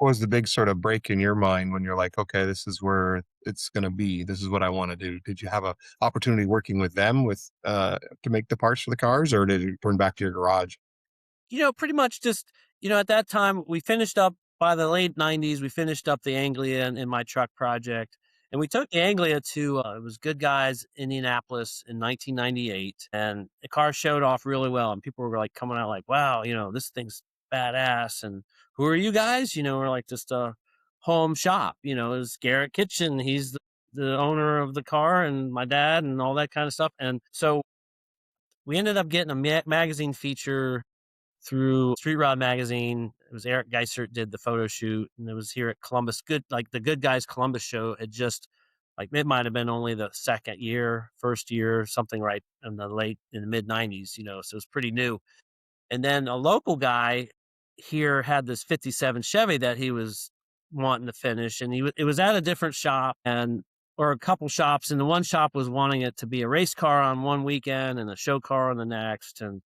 What was the big sort of break in your mind when you're like, okay, this is where it's going to be. This is what I want to do. Did you have a opportunity working with them to make the parts for the cars, or did it turn back to your garage? Pretty much just, at that time, we finished up by the late 90s, we finished up the Anglia in my truck project. And we took the Anglia to, it was Goodguys, Indianapolis in 1998. And the car showed off really well. And people were like coming out like, wow, this thing's badass. And who are you guys? We're like just a home shop, it's Garret Kitchen. He's the owner of the car and my dad and all that kind of stuff. And so we ended up getting a magazine feature through Street Rod magazine. It was Eric Geisert did the photo shoot, and it was here at Columbus. Like the Good Guys Columbus show had just like it might have been only the second year, first year, something right in the mid '90s. So it was pretty new. And then a local guy here had this '57 Chevy that he was wanting to finish, and it was at a different shop and or a couple shops, and the one shop was wanting it to be a race car on one weekend and a show car on the next, and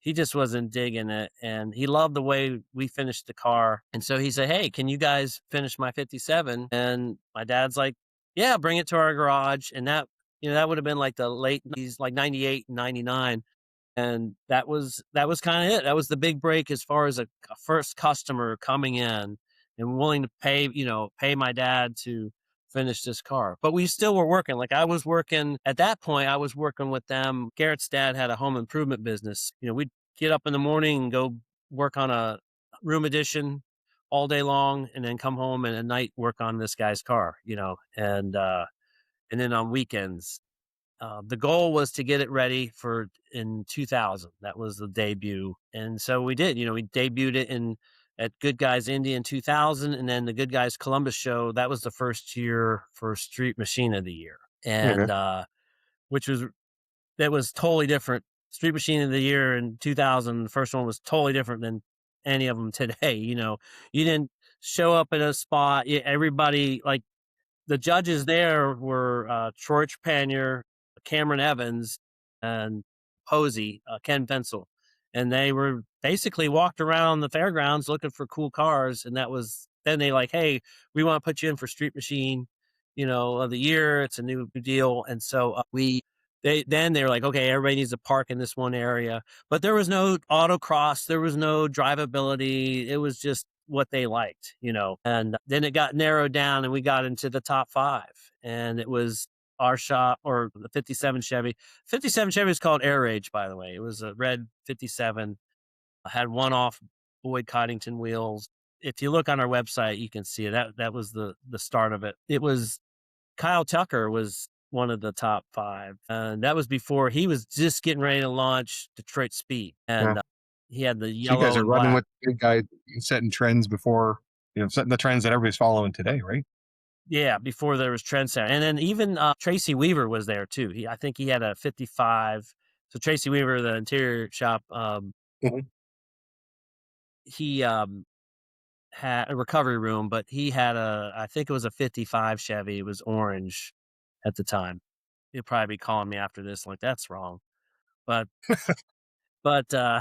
he just wasn't digging it, and he loved the way we finished the car, and so he said, "Hey, can you guys finish my '57?" And my dad's like, "Yeah, bring it to our garage," and that would have been like the late '90s, like '98 and '99. And that was kinda it. That was the big break as far as a first customer coming in and willing to pay my dad to finish this car. But we still were working. Like, I was working at that point, I was working with them. Garrett's dad had a home improvement business. We'd get up in the morning and go work on a room addition all day long and then come home and at night work on this guy's car, and then on weekends. The goal was to get it ready for in 2000. That was the debut, and so we did. We debuted it in at Good Guys Indy in 2000, and then the Good Guys Columbus show. That was the first year for Street Machine of the Year, Okay. and which was that was totally different. Street Machine of the Year in 2000, the first one was totally different than any of them today. You didn't show up at a spot. Everybody like the judges there were Troy Trepanier, Cameron Evans, and Posey, Ken Pencil. And they were basically walked around the fairgrounds looking for cool cars. And that was then they like, hey, we want to put you in for Street Machine, of the year. It's a new deal. And so they're like, okay, everybody needs to park in this one area. But there was no autocross, there was no drivability. It was just what they liked. And then it got narrowed down and we got into the top five. And it was our shop or the '57 Chevy. '57 Chevy was called Air Rage, by the way. It was a red '57. I had one off Boyd Coddington wheels. If you look on our website, you can see it. That was the start of it. It was Kyle Tucker was one of the top five. And that was before he was just getting ready to launch Detroit Speed. Yeah. And he had the So you guys yellow are and running black. with the big guy, setting trends before, setting the trends that everybody's following today, right? Yeah, before there was Trendsetter. And then even Tracy Weaver was there too. I think he had a '55. So Tracy Weaver, the interior shop, Mhm. he had a recovery room, but he had I think it was a '55 Chevy. It was orange at the time. He'll probably be calling me after this, like that's wrong. But no,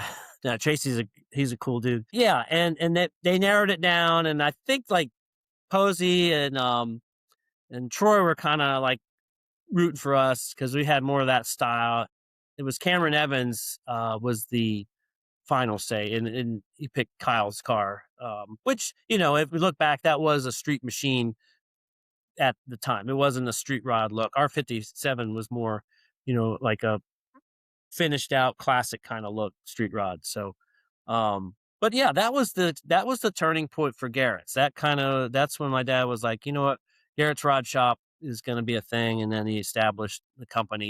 he's a cool dude. Yeah, and they narrowed it down, and I think like Posey and Troy were kind of like rooting for us because we had more of that style. It was Cameron Evans was the final say, and he picked Kyle's car, which if we look back, that was a street machine at the time. It wasn't a street rod look. Our '57 was more, like a finished out classic kind of look street rod. So, but yeah, that was the turning point for Garrett's. That's when my dad was like, you know what, Garrett's Rod Shop is going to be a thing, and then he established the company